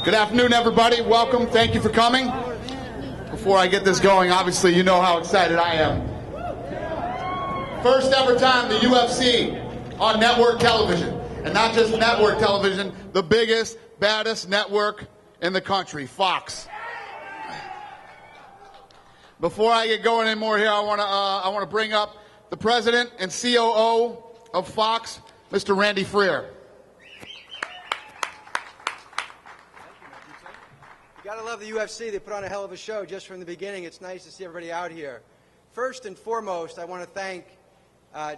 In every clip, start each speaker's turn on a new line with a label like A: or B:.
A: Good afternoon, everybody. Welcome. Thank you for coming. Before I get this going, obviously you know how excited I am. First ever time the UFC on network television. And not just network television, the biggest, baddest network in the country, Fox. Before I get going anymore here, I want to bring up the president and COO of Fox, Mr. Randy Freer.
B: You gotta love the UFC. They put on a hell of a show just from the beginning. It's nice to see everybody out here. First and foremost, I want to thank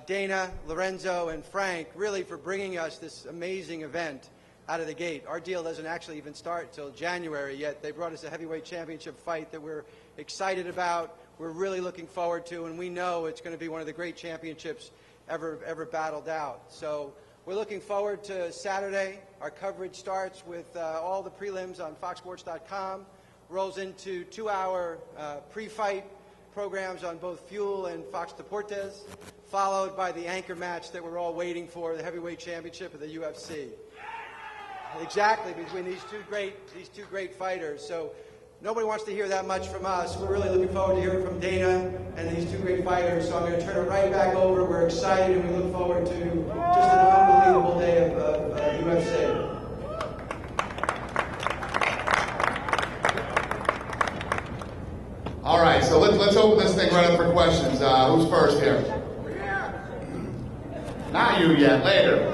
B: Dana, Lorenzo, and Frank really for bringing us this amazing event out of the gate. Our deal doesn't actually even start till January, yet they brought us a heavyweight championship fight that we're excited about, we're really looking forward to, and we know it's going to be one of the great championships ever battled out. So we're looking forward to Saturday. Our coverage starts with all the prelims on foxsports.com, rolls into 2-hour pre-fight programs on both Fuel and Fox Deportes, followed by the anchor match that we're all waiting for, the heavyweight championship of the UFC. Exactly, between these two great fighters. So nobody wants to hear that much from us. We're really looking forward to hearing from Dana and these two great fighters. So I'm going to turn it right back over. We're excited and we look forward to just an unbelievable day of UFC.
A: All right, so let's open this thing right up for questions. Who's first here? Not you yet, later.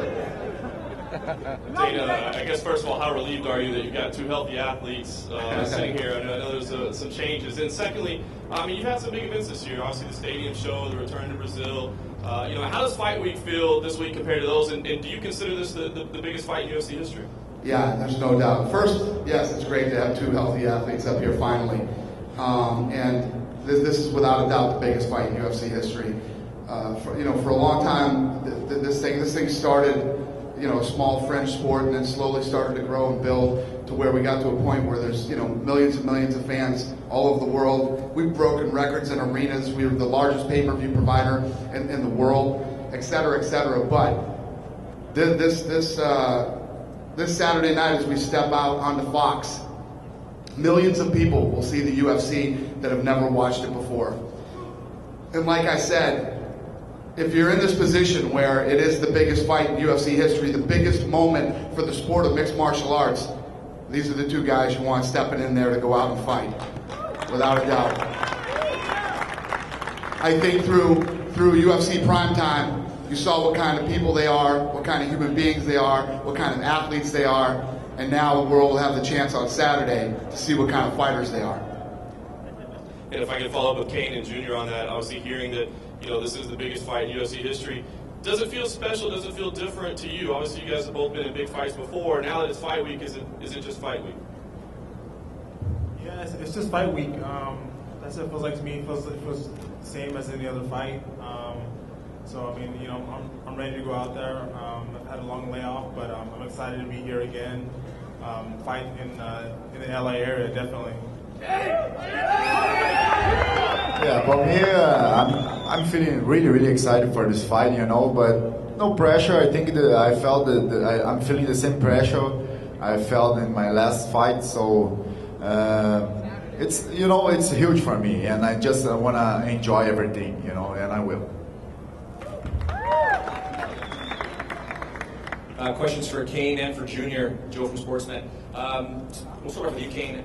C: Dana, I guess first of all, how relieved are you that you've got two healthy athletes sitting here? I know there's some changes. And secondly, you've had some big events this year. Obviously, the stadium show, the return to Brazil. How does Fight Week feel this week compared to those? And do you consider this the biggest fight in UFC history?
A: Yeah, there's no doubt. First, yes, it's great to have two healthy athletes up here finally. And this is without a doubt the biggest fight in UFC history. For a long time, this thing started, a small fringe sport, and then slowly started to grow and build to where we got to a point where there's, millions and millions of fans all over the world. We've broken records in arenas. We were the largest pay-per-view provider in the world, et cetera, et cetera. But this Saturday night, as we step out onto Fox, millions of people will see the UFC that have never watched it before. And like I said, if you're in this position where it is the biggest fight in UFC history, the biggest moment for the sport of mixed martial arts, these are the two guys you want stepping in there to go out and fight, without a doubt. I think through UFC Primetime, you saw what kind of people they are, what kind of human beings they are, what kind of athletes they are, and now the world will have the chance on Saturday to see what kind of fighters they are.
C: And if I can follow up with Cain and Junior on that, obviously hearing that this is the biggest fight in UFC history, does it feel special? Does it feel different to you? Obviously, you guys have both been in big fights before. Now that it's Fight Week, is it just Fight Week?
D: Yeah, it's just Fight Week. That's what it feels like to me. It feels the same as any other fight. So I'm ready to go out there. I've had a long layoff, but I'm excited to be here again. Fight in the LA area, definitely.
E: Yeah, for me, I'm feeling really excited for this fight, but no pressure. I think that I felt that I'm feeling the same pressure I felt in my last fight. So it's it's huge for me, and I just want to enjoy everything, and I will.
F: Questions for Cain and for Junior. Joe from Sportsnet. We'll start off with you, Cain.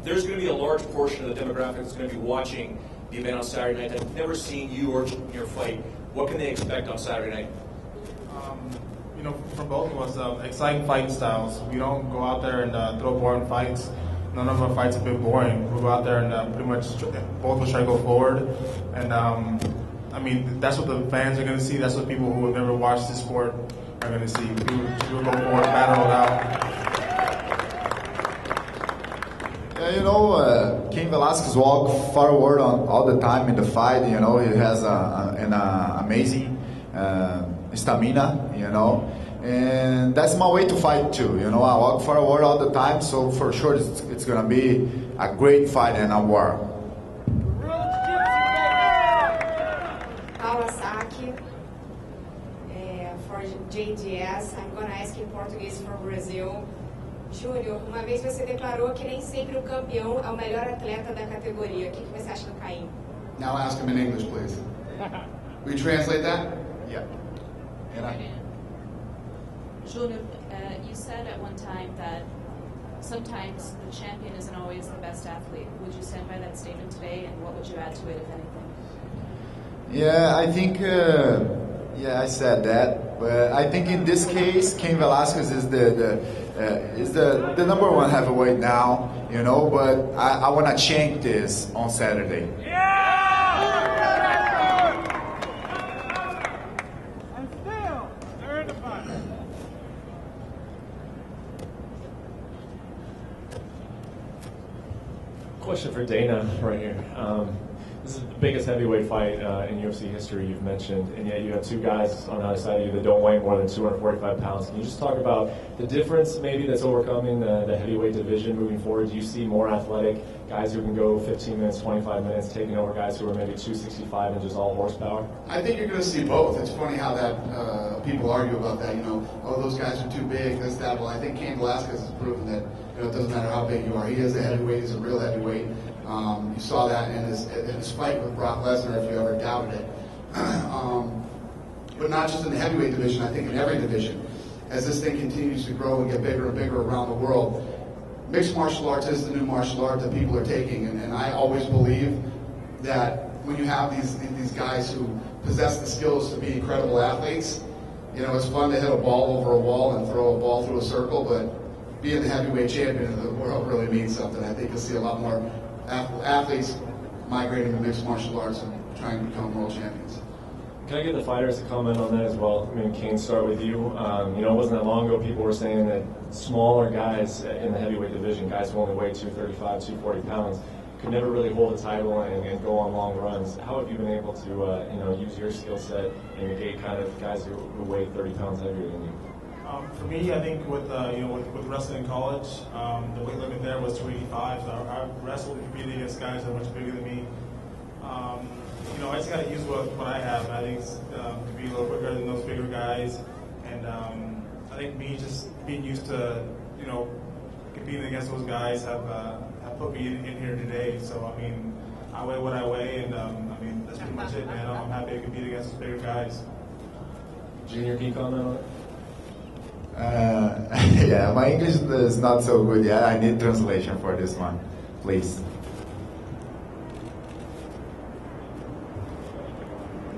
F: There's going to be a large portion of the demographic that's going to be watching the event on Saturday night that's never seen you or Junior fight. What can they expect on Saturday night?
D: From both of us, exciting fight styles. We don't go out there and throw boring fights. None of our fights have been boring. We go out there and pretty much both will try to go forward. And that's what the fans are going to see. That's what people who have never watched this sport are going to see. People go forward, battle it out.
E: Cain Velasquez walk forward all the time in the fight. He has an amazing stamina. And that's my way to fight too. I walk forward all the time, so for sure it's gonna be a great fight and a war.
G: For JDS, I'm gonna ask in Português for Brazil. Júnior, uma vez você declarou que nem sempre o campeão é o melhor atleta da categoria. O que você acha do Cain?
A: Now ask him in English, please. Will you translate that?
E: Yeah.
H: Junior, you said at one time that sometimes the champion isn't always the best athlete. Would you stand by that statement today, and what would you add to it, if anything?
E: Yeah, I think, I said that, but I think in this case, Cain Velasquez is the number one heavyweight now, you know, but I want to change this on Saturday.
I: Question for Dana right here. This is the biggest heavyweight fight in UFC history you've mentioned, and yet you have two guys on the other side of you that don't weigh more than 245 pounds. Can you just talk about the difference maybe that's overcoming the heavyweight division moving forward? Do you see more athletic guys who can go 15 minutes, 25 minutes, taking over guys who are maybe 265 and just all horsepower?
A: I think you're going to see both. It's funny how that people argue about that. You know, oh, those guys are too big, this, that. Well, I think Cain Velasquez has proven that it doesn't matter how big you are. He is a heavyweight. He's a real heavyweight. You saw that in his fight with Brock Lesnar, if you ever doubted it. But not just in the heavyweight division, I think in every division. As this thing continues to grow and get bigger and bigger around the world, mixed martial arts is the new martial art that people are taking. And I always believe that when you have these guys who possess the skills to be incredible athletes, you know, it's fun to hit a ball over a wall and throw a ball through a circle, but being the heavyweight champion of the world really means something. I think you'll see a lot more athletes migrating to mixed martial arts and trying to become world champions.
I: Can I get the fighters to comment on that as well? I mean, Cain, start with you. You know, it wasn't that long ago people were saying that smaller guys in the heavyweight division, guys who only weigh 235, 240 pounds, could never really hold a title and go on long runs. How have you been able to, use your skill set and negate kind of guys who weigh 30 pounds heavier than you?
D: For me, I think with wrestling in college, the weight limit there was 285. So I wrestled and competed against guys that are much bigger than me. I just got to use what I have. I think to be a little quicker than those bigger guys, and I think me just being used to competing against those guys have put me in here today. So I mean, I weigh what I weigh, and that's pretty much it, man. I'm happy to compete against those bigger guys.
I: Junior, can you comment on it?
E: Yeah, my English is not so good yet. I need translation for this one, please.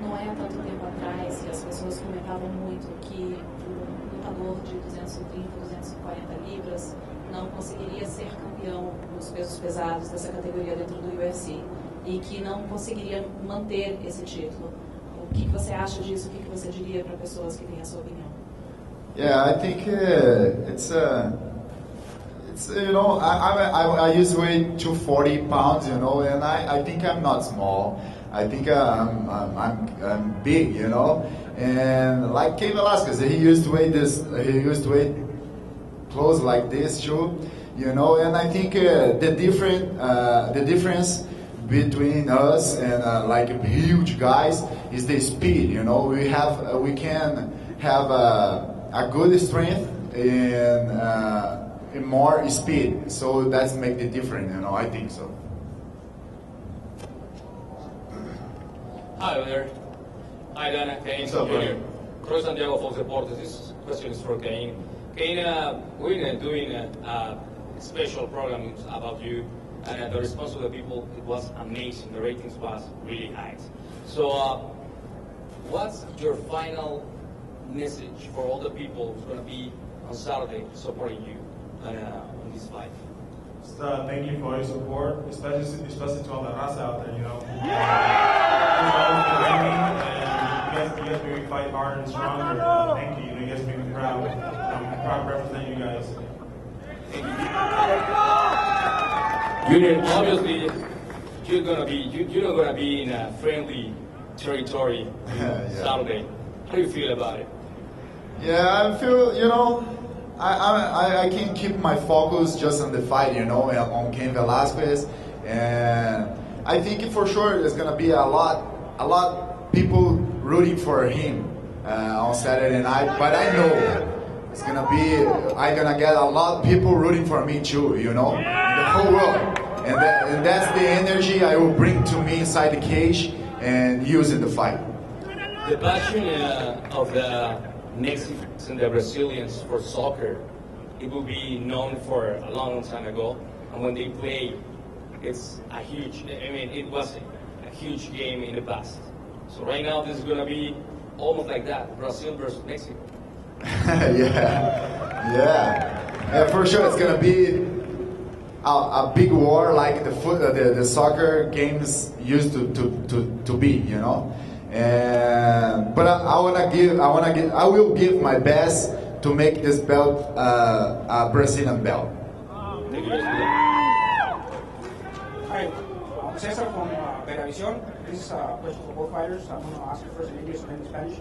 H: Não é há tanto tempo atrás que as pessoas comentavam muito que um lutador de 230, 240 libras não conseguiria ser campeão nos pesos pesados dessa categoria dentro do UFC e que não conseguiria manter esse título. O que você acha disso? O que você diria para pessoas que têm a sua opinião?
E: Yeah, I think it's I used to weigh 240 pounds, and I think I'm not small. I think I'm big, and like Cain Velasquez, he used to weigh close like this too, and I think the difference between us and like huge guys is the speed. We can have a good strength and more speed, so that's make the difference. I think so.
J: Hi there. Hi Dana, Cain, Junior. Croy Santiago, Fox Reporters. This question is for Cain. Cain, we've been doing a special program about you, and the response of the people, it was amazing. The ratings was really high. So, what's your final message for all the people who's going to be on Saturday supporting you on this fight?
D: Just thank you for your support, especially to all the raza out there. You guys make me fight harder and stronger. Thank you. You guys make me proud. I'm proud to represent you guys.
J: Thank you. Junior, obviously, you're not gonna be in a friendly territory Saturday. How do you feel about it?
E: Yeah, I feel, I can keep my focus just on the fight, on Cain Velasquez, and I think for sure there's gonna be a lot people rooting for him on Saturday night. But I know It's gonna be, I'm gonna get a lot of people rooting for me too, you know, in the whole world. And that's the energy I will bring to me inside the cage and use in the fight.
J: The passion of the Mexicans and the Brazilians for soccer, it will be known for a long time ago. And when they play, it's a huge, I mean, it was a huge game in the past. So right now, this is going to be almost like that, Brazil versus Mexico.
E: Yeah, for sure. It's going to be a big war like the soccer games used to be, you know. But I will give my best to make this belt a Brazilian belt.
K: Hi, Cesar from Veravisión. This is a question for both fighters. I'm going to ask you first in English and then in Spanish.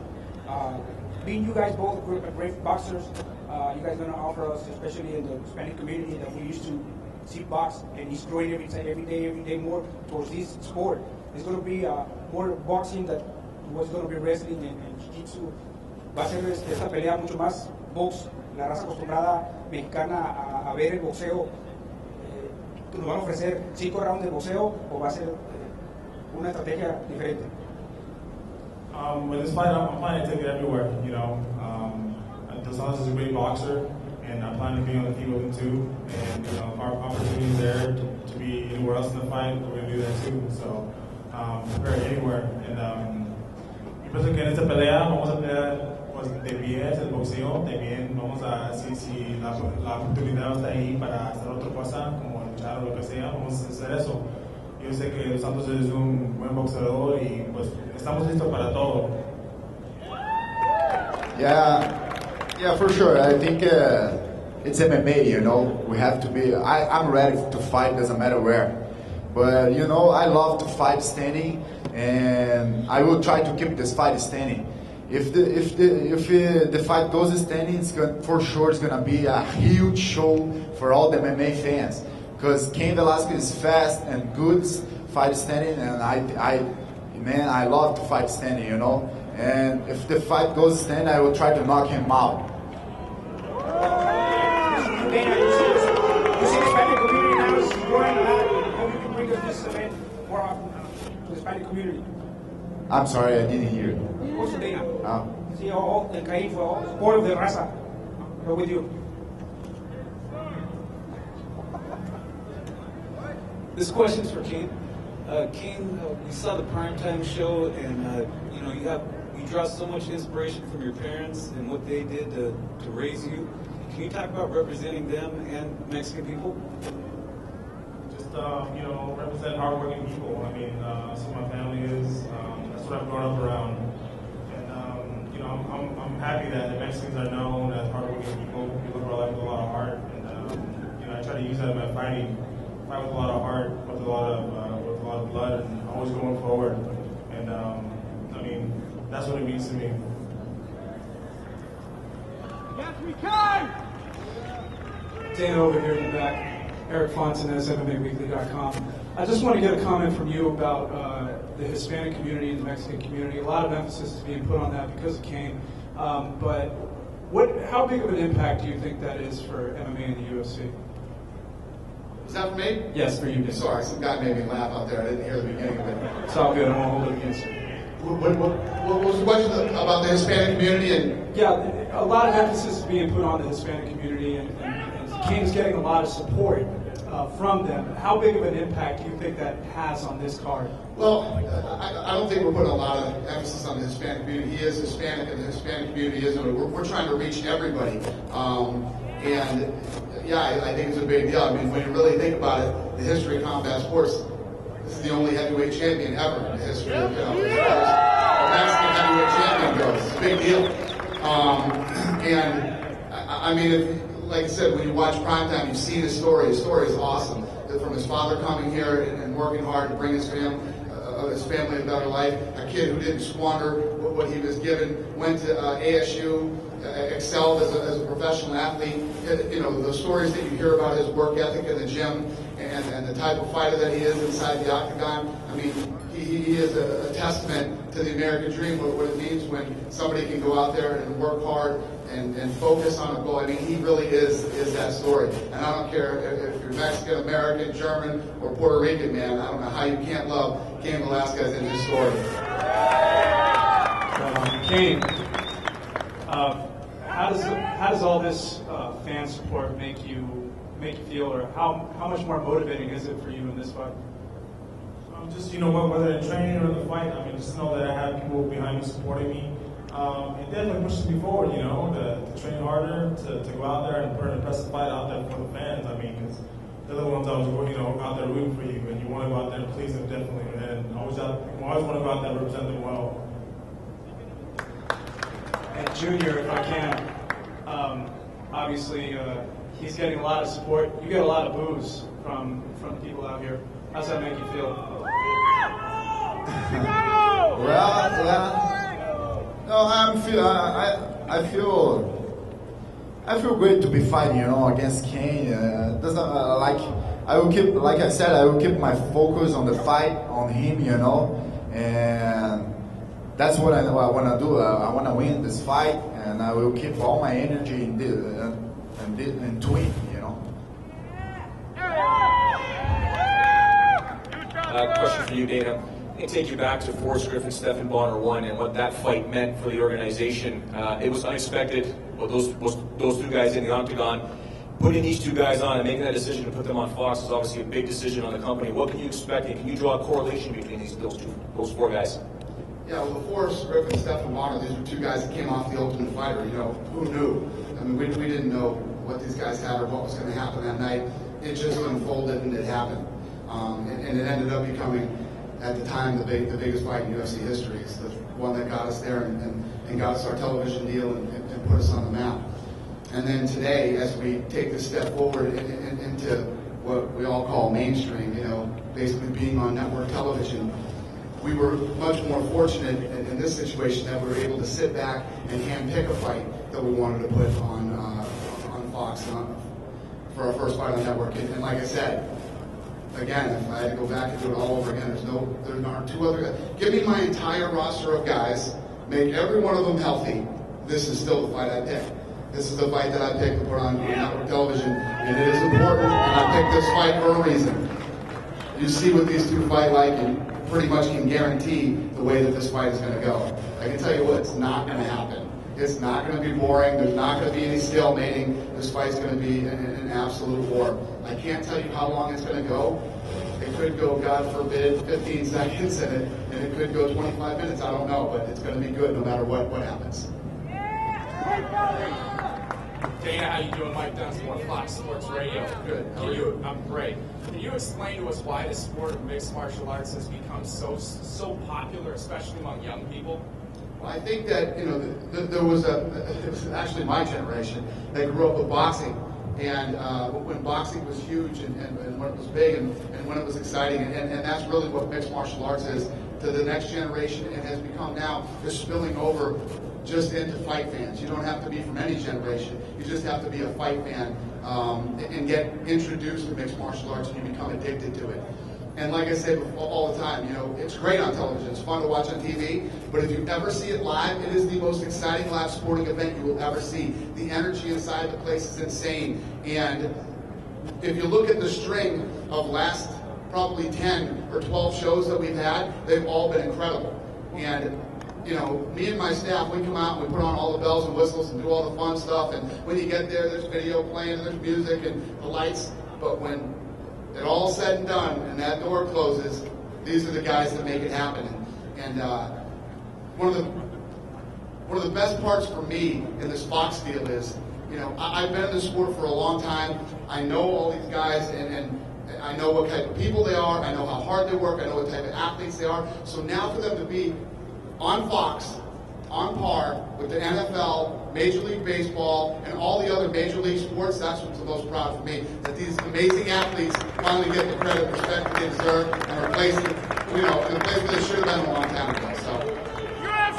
K: Being you guys both great boxers, you guys going to offer us, especially in the Hispanic community that we used to see box, and he's growing every day more towards this sport. It's going to be more boxing that was going to be wrestling and jiu-jitsu. Va a ser esta pelea mucho más box, la raza acostumbrada mexicana a ver el boxeo. ¿Nos van a ofrecer 5 rounds de boxeo o va a ser una estrategia diferente?
D: With this fight, I'm planning to take it everywhere. You know, Dos Santos is a great boxer, and I plan to be on the team with him too. And you know, if our opportunity is there to be anywhere else in the fight, we're going to do that too. So, prepare anywhere. And yo pienso que en esta pelea vamos a pelear pues, de pies, el boxeo. También vamos a, si la oportunidad está ahí para hacer otra cosa, como luchar o lo que sea, vamos a hacer eso. Yo sé que Dos Santos es un buen boxeador y pues estamos listos para todo.
E: Yeah, for sure. I think it's MMA, you know. We have to be. I'm ready to fight, doesn't matter where. But you know, I love to fight standing, and I will try to keep this fight standing. If the fight goes standing, for sure it's gonna be a huge show for all the MMA fans. Because Cain Velasquez is fast and good fight standing, and I love to fight standing, you know. And if the fight goes standing, I will try to knock him out.
K: Dana, you see the Hispanic community now is growing a lot. How you can bring this event more often to the Hispanic community?
E: I'm sorry, I didn't hear.
K: Also, Dana. See all the Cain for all of the raza. We're with you.
L: This question is for Cain. Cain, we saw the primetime show, and you know you draw so much inspiration from your parents and what they did to raise you. Can you talk about representing them and Mexican people?
D: Just you know, represent hardworking people. I mean, that's what my family is. That's what I've grown up around. And you know, I'm happy that the Mexicans are known as hardworking people. People who are life with a lot of heart. And you know, I try to use that in my fighting. Fight with a lot of heart, with a lot of blood, and always going forward. And I mean, that's what it means to me.
K: Yes, we can!
M: Dana over here in the back, Eric Fontanez, MMAweekly.com. I just want to get a comment from you about the Hispanic community and the Mexican community. A lot of emphasis is being put on that because of Cain. But how big of an impact do you think that is for MMA and the UFC?
A: Was that for me?
M: Yes, for you, Dana.
A: Sorry, some guy made me laugh out there. I didn't hear the beginning of it.
M: It's all good. I won't hold it against you.
A: What was the question about the Hispanic community? And
M: yeah, a lot of emphasis is being put on the Hispanic community, and Cain is getting a lot of support from them. How big of an impact do you think that has on this card?
A: Well, I don't think we're putting a lot of emphasis on the Hispanic community. He is Hispanic, and the Hispanic community isn't. We're trying to reach everybody. And yeah, I think it's a big deal. I mean, when you really think about it, the history of combat sports, this is the only heavyweight champion ever in the history of, as far as the Mexican heavyweight champion goes. It's a big deal. And I mean, like I said, when you watch Primetime, you see the story. His story is awesome. From his father coming here and working hard to bring his family a better life. A kid who didn't squander what he was given, went to ASU, excelled as a professional athlete. You know, the stories that you hear about his work ethic in the gym and the type of fighter that he is inside the octagon. I mean, he is a testament to the American dream, what it means when somebody can go out there and work hard and focus on a goal. I mean, he really is that story. And I don't care if you're Mexican, American, German, or Puerto Rican, man. I don't know how you can't love Cain Velasquez and his story.
M: Cain, how does all this fan support make you feel, or how much more motivating is it for you in this fight?
D: Just, you know, whether in training or in the fight, I mean, just know that I have people behind me supporting me. It definitely pushes me forward, you know, to train harder, to go out there and put an impressive fight out there for the fans. I mean, because they're the ones that was, you know, out there rooting for you, and you want to go out there and please them definitely. And I always want to go out there and represent them well.
M: And Junior, if I can, obviously he's getting a lot of support. You get a lot of boos from people out here. How's that make you feel?
E: No, I feel great to be fighting, you know, against Cain. I will keep, like I said, I will keep my focus on the fight, on him, you know, and that's what I want to do. I want to win this fight, and I will keep all my energy into it, you know.
F: Question for you, Dana. I'm going to take you back to Forrest Griffin, Stephan Bonner 1, and what that fight meant for the organization. It was unexpected, well, those two guys in the octagon. Putting these two guys on and making that decision to put them on Fox is obviously a big decision on the company. What can you expect, and can you draw a correlation between those four guys?
A: Yeah, well, Forrest Griffin, Stephan Bonner, these were two guys that came off the Ultimate Fighter. You know, who knew? I mean, we didn't know what these guys had or what was going to happen that night. It just unfolded and it happened. And it ended up becoming, at the time, the biggest fight in UFC history. It's the one that got us there and got us our television deal and put us on the map. And then today, as we take this step forward into what we all call mainstream, you know, basically being on network television, we were much more fortunate in this situation that we were able to sit back and handpick a fight that we wanted to put on Fox for our first fight on network. And like I said, again, if I had to go back and do it all over again, there aren't two other guys. Give me my entire roster of guys, make every one of them healthy. This is still the fight I picked. This is the fight that I picked to put on network television, and it is important, and I picked this fight for a reason. You see what these two fight like, and pretty much can guarantee the way that this fight is going to go. I can tell you what, it's not going to happen. It's not going to be boring. There's not going to be any stalemating. This fight's going to be an absolute war. I can't tell you how long it's going to go. It could go, God forbid, 15 seconds, and it could go 25 minutes. I don't know, but it's going to be good no matter what happens.
N: Dana, how you doing? Mike Dunsmore, Fox Sports Radio.
A: Good. How are you?
N: I'm great. Can you explain to us why the sport of mixed martial arts has become so popular, especially among young people?
A: Well, I think that, you know, it was actually my generation that grew up with boxing. And when boxing was huge and when it was big and when it was exciting, and that's really what mixed martial arts is to the next generation, and has become now just spilling over just into fight fans. You don't have to be from any generation. You just have to be a fight fan and get introduced to mixed martial arts, and you become addicted to it. And like I say all the time, you know, it's great on television. It's fun to watch on TV. But if you ever see it live, it is the most exciting live sporting event you will ever see. The energy inside the place is insane. And if you look at the string of last probably 10 or 12 shows that we've had, they've all been incredible. And you know, me and my staff, we come out and we put on all the bells and whistles and do all the fun stuff. And when you get there, there's video playing, and there's music and the lights. But when it all said and done and that door closes, these are the guys that make it happen. And one of the best parts for me in this Fox deal is, you know, I've been in this sport for a long time. I know all these guys, and I know what type of people they are. I know how hard they work. I know what type of athletes they are. So now for them to be on Fox, on par with the NFL, Major League Baseball, and all the other Major League sports, that's what's the most proud for me, that these amazing athletes finally get the credit and respect they deserve and are placed, you know, in the place where they should have been a long time ago. So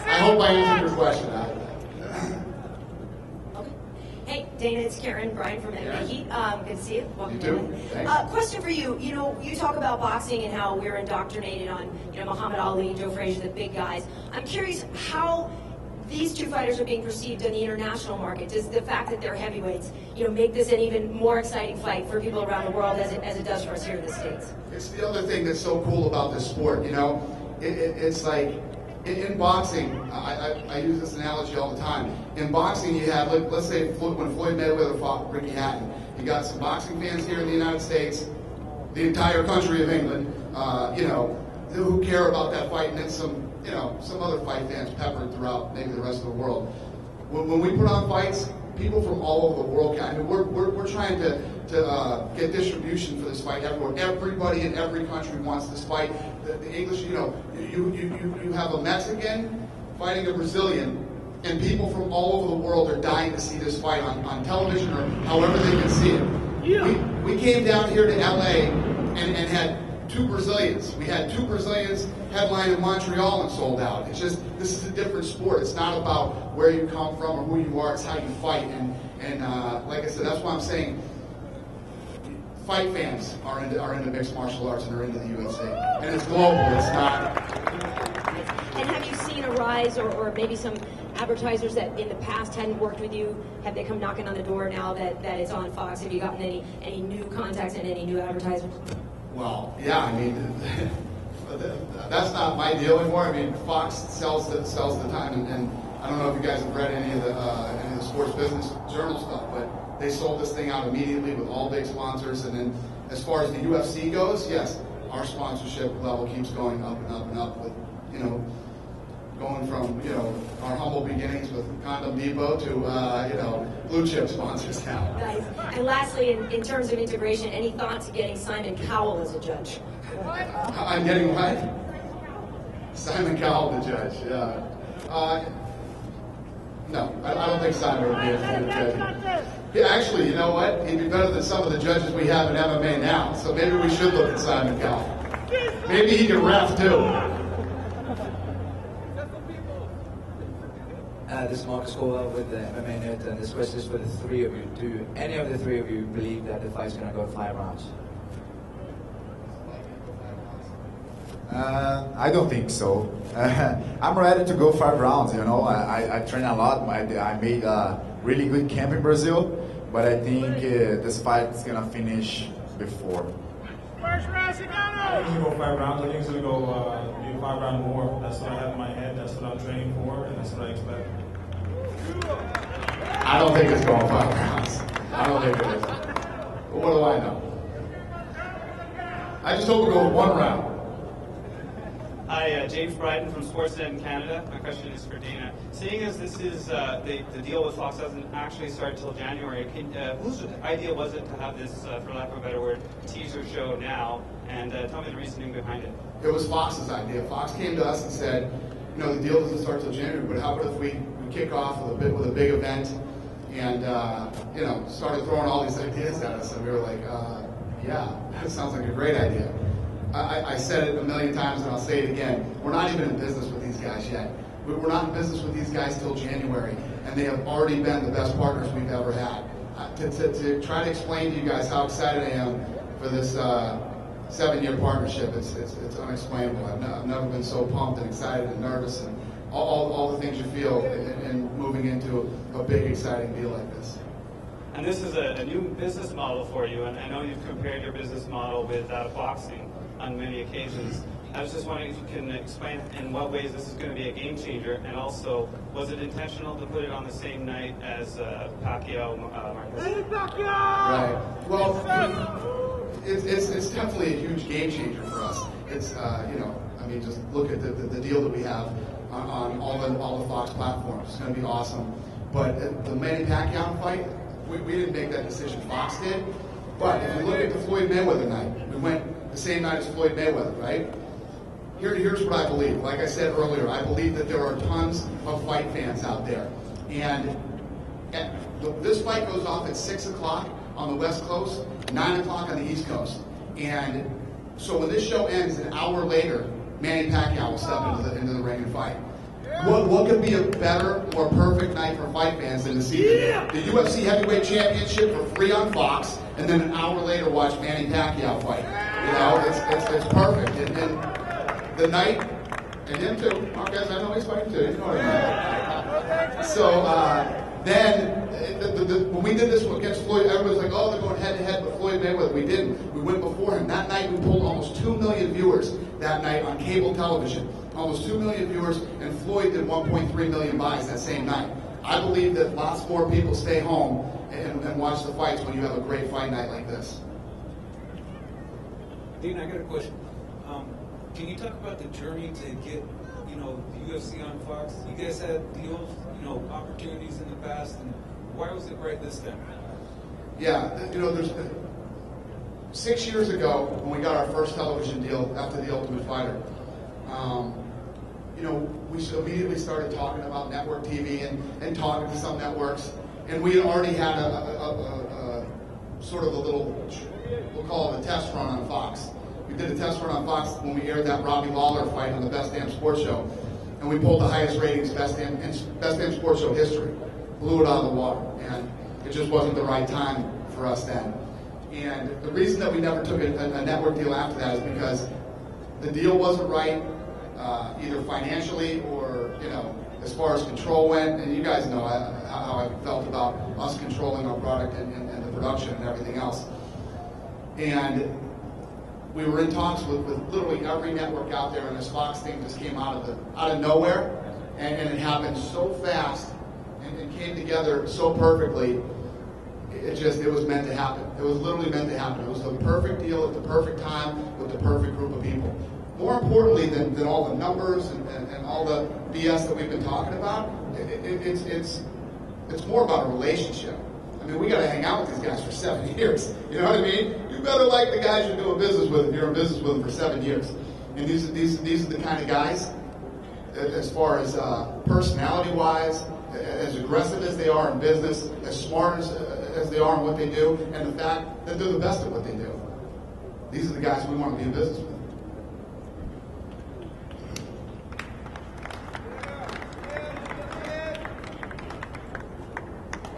A: I hope I answered your question.
O: Hey, Dana, it's Karen, Brian from MMA H.E.A.T. Good to see you. Welcome.
A: You too. Thanks.
O: Question for you. You know, you talk about boxing and how we're indoctrinated on, you know, Muhammad Ali, Joe Frazier, the big guys. I'm curious how these two fighters are being perceived in the international market. Does the fact that they're heavyweights, you know, make this an even more exciting fight for people around the world as it does for us here in the States?
A: It's the other thing that's so cool about this sport. You know, it's like in boxing. I use this analogy all the time. In boxing, you have, let's say, when Floyd Mayweather fought Ricky Hatton, you got some boxing fans here in the United States, the entire country of England, you know, who care about that fight, and then some, you know, some other fight fans peppered throughout maybe the rest of the world. When we put on fights, people from all over the world. I mean, we're trying to get distribution for this fight everywhere. Everybody in every country wants this fight. The English, you know, you have a Mexican fighting a Brazilian, and people from all over the world are dying to see this fight on television or however they can see it. Yeah. We came down here to LA and had 2 Brazilians. We had 2 Brazilians headline in Montreal and sold out. It's just, this is a different sport. It's not about where you come from or who you are. It's how you fight. And like I said, that's why I'm saying fight fans are into mixed martial arts and are into the UFC. And it's global. It's not.
O: And have you seen a rise or maybe some advertisers that in the past hadn't worked with you? Have they come knocking on the door now that it's on Fox? Have you gotten any new contacts and any new advertisements?
A: Well, yeah, I mean, that's not my deal anymore. I mean, Fox sells the time, and I don't know if you guys have read any of the sports business journal stuff, but they sold this thing out immediately with all big sponsors. And then, as far as the UFC goes, yes, our sponsorship level keeps going up and up and up. With, you know, going from, you know, our humble beginnings with Condom Depot to, you know, blue chip sponsors now.
O: Nice. And lastly, in terms of integration, any thoughts of getting Simon Cowell as a judge?
A: I'm getting what? Simon Cowell, the judge, yeah. No, I don't think Simon would be a judge. Yeah, actually, you know what? He'd be better than some of the judges we have in MMA now, so maybe we should look at Simon Cowell. Maybe he can ref, too.
P: This is Marcus Colwell with MMA Net, and this question is for the 3 of you. Do any of the 3 of you believe that the fight's going to go 5 rounds?
E: I don't think so. I'm ready to go 5 rounds, you know. I train a lot. I made a really good camp in Brazil, but I think this fight is going to finish before.
D: First round, Chicano! I think it's going to go 5 rounds. I think it's going to go be a 5 round more. That's what I have in my head. That's what I'm training for, and that's what I expect.
A: I don't think it's going 5 rounds. I don't think it is. But what do I know? I just hope it goes 1 round.
Q: Hi, James Bryden from Sportsnet in Canada. My question is for Dana. Seeing as this is the deal with Fox doesn't actually start until January, whose idea was it to have this, for lack of a better word, teaser show now? And tell me the reasoning behind it.
A: It was Fox's idea. Fox came to us and said, you know, the deal doesn't start till January, but how about if we kick off with a big event and you know, started throwing all these ideas at us, and we were like, yeah, that sounds like a great idea. I said it a million times, and I'll say it again. We're not even in business with these guys yet. We're not in business with these guys till January, and they have already been the best partners we've ever had. To try to explain to you guys how excited I am for this 7-year partnership, it's unexplainable. I've never been so pumped and excited and nervous, and all the things you feel in moving into a big, exciting deal like this.
Q: And this is a new business model for you, and I know you've compared your business model with that of boxing on many occasions. I was just wondering if you can explain in what ways this is going to be a game changer, and also, was it intentional to put it on the same night as Pacquiao Marquez?
A: Right. Well, it's definitely a huge game changer for us. It's you know, I mean, just look at the deal that we have on all the Fox platforms. It's going to be awesome. But the Manny Pacquiao fight, we didn't make that decision. Fox did. But if you look at the Floyd Mayweather night, we went the same night as Floyd Mayweather, right? Here's what I believe. Like I said earlier, I believe that there are tons of fight fans out there. And this fight goes off at 6 o'clock on the West Coast, 9 o'clock on the East Coast. And so when this show ends, an hour later, Manny Pacquiao will step into the ring and fight. what could be a better, more perfect night for fight fans than to see the UFC Heavyweight Championship for free on Fox, and then an hour later watch Manny Pacquiao fight? You know, it's perfect. And the night, and him too. Okay, I know he's fighting too. You know what I mean? So then, when we did this against Floyd, everybody's like, oh, they're going head-to-head with Floyd Mayweather. We didn't. We went before him. That night, we pulled almost 2 million viewers that night on cable television. Almost 2 million viewers, and Floyd did 1.3 million buys that same night. I believe that lots more people stay home and watch the fights when you have a great fight night like this.
L: Dana, I got a question. Can you talk about the journey to get, the UFC on Fox? You guys had deals, opportunities in the past, and why was it right this time?
A: Yeah, there's 6 years ago when we got our first television deal after The Ultimate Fighter. We immediately started talking about network TV and talking to some networks, and we had already had a sort of a little, we'll call it a test run on Fox. We did a test run on Fox when we aired that Robbie Lawler fight on the Best Damn Sports Show, and we pulled the highest ratings Best Damn Sports Show history. Blew it out of the water, and it just wasn't the right time for us then. And the reason that we never took a network deal after that is because the deal wasn't right, either financially or, as far as control went. And you guys know how I felt about us controlling our product and the production and everything else. And we were in talks with literally every network out there, and this Fox thing just came out of nowhere, and it happened so fast and came together so perfectly. It was meant to happen. It was literally meant to happen. It was the perfect deal at the perfect time with the perfect group of people. More importantly than all the numbers and all the BS that we've been talking about, it's more about a relationship. I mean, we got to hang out with these guys for 7 years. You know what I mean? You better like the guys you're doing business with if you're in business with them for 7 years. And these are the kind of guys, as far as personality-wise, as aggressive as they are in business, as smart as they are in what they do, and the fact that they're the best at what they do. These are the guys we want to be in business with.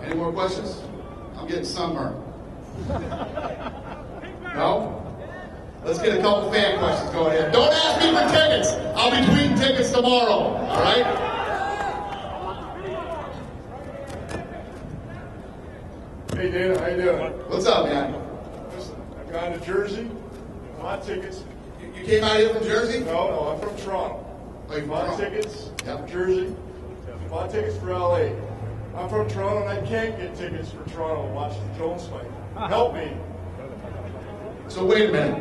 A: Any more questions? I'm getting sunburned. No? Let's get a couple fan questions going here. Don't ask me for tickets. I'll be tweeting tickets tomorrow. All right?
R: Hey Dana, how you doing?
A: What's up, man?
R: Listen, I've gone to Jersey, bought tickets.
A: You came out here from Jersey?
R: No, I'm from Toronto.
A: Oh, you
R: bought tickets from Jersey. Bought tickets for LA. I'm from Toronto and I can't get tickets for Toronto to watch the Jones fight. Help me.
A: So wait a minute.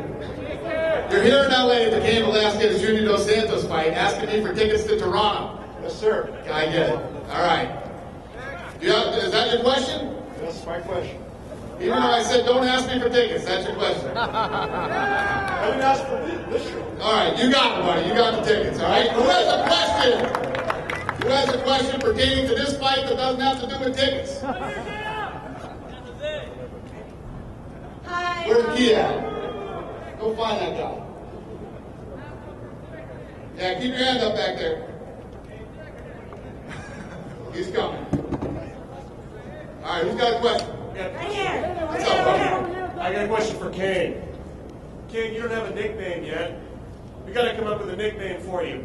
A: You're here in LA at the Cain Velasquez Junior Dos Santos fight, asking me for tickets to Toronto.
R: Yes, sir.
A: I get it. All right. Is that your question?
R: That's my question.
A: Even though I said don't ask me for tickets, that's your question.
R: I didn't ask for this show.
A: All right, you got it, buddy. You got the tickets, all right? Who has a question? Who has a question pertaining to this fight that doesn't have to do with tickets?
O: Hi.
A: Where's the key at? Go find that guy. Yeah, keep your hand up back there. He's coming. All right, who's got a question?
O: Right here.
A: What's up, buddy?
R: I got a question for Cain. Cain, you don't have a nickname yet. We got to come up with a nickname for you.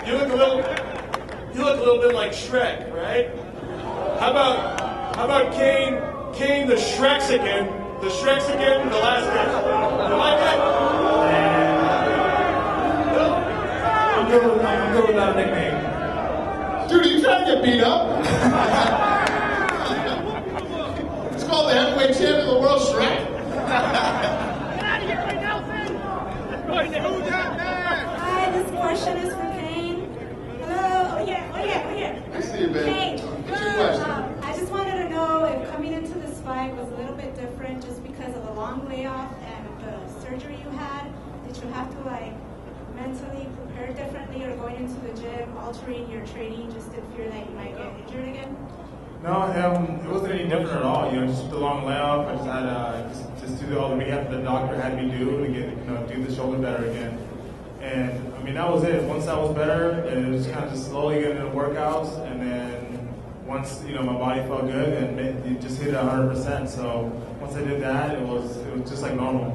R: You look a little bit like Shrek, right? How about Cain the Shrexican, the last guy. You like that? I'm good without a nickname.
A: Dude, are you trying to get beat up? It's called the heavyweight champion of the world, Shrek.
S: Hi, this question is for Cain. Hello. Oh yeah.
A: Nice to see you, babe.
S: Cain.
A: What's your question?
S: I just wanted to know if coming into this fight was a little bit different just because of the long layoff and the surgery you had. Did you have to mentally prepare differently, or going into the gym, altering your training just in fear that you might get injured again?
D: No, it wasn't any different at all. Just the long layoff. I just had just do all the rehab the doctor had me do to get do the shoulder better again. And I mean, that was it. Once that was better, it was kind of just slowly getting into workouts, and then once my body felt good, and it just hit 100%. So once I did that, it was just like normal.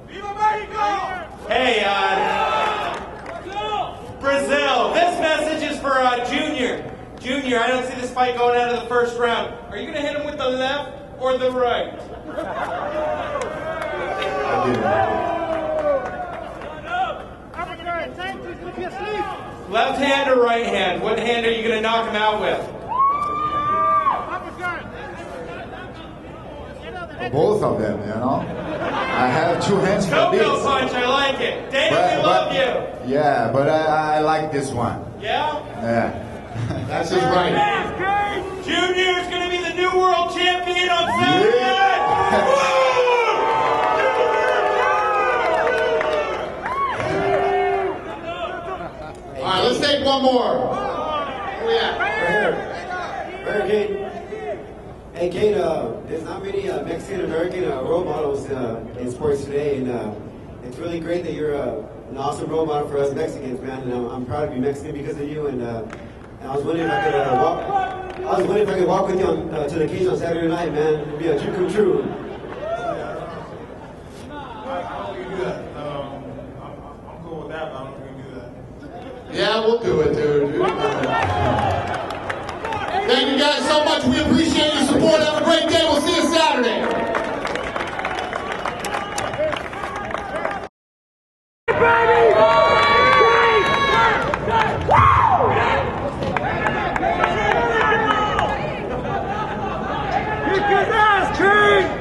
R: Viva Mexico!
T: Hey, Brazil, this message is for Junior. Junior, I don't see this fight going out of the first round. Are you going to hit him with the left or the right? Left hand or right hand? What hand are you going to knock him out with?
E: Both of them, I have two hands for this.
T: Coco punch, I like it. Dana, we love you.
E: Yeah, but I like this one.
T: Yeah?
E: Yeah.
A: That's his right.
T: Junior is going to be the new world champion on Saturday night.
A: All right, let's take one more. Where we at?
U: Right here. Hey, Cain, there's not many Mexican-American role models in sports today, and it's really great that you're an awesome role model for us Mexicans, man. And I'm proud to be Mexican because of you. And I was wondering if I could walk with you to the cage on Saturday night, man. It'd be a dream come true.
D: I'm cool with that, but I don't think we can do that.
A: Yeah, we'll do it, dude. Thank you guys so much. We appreciate your support. Have a great day. We'll see you Saturday.
R: Kick his ass, King!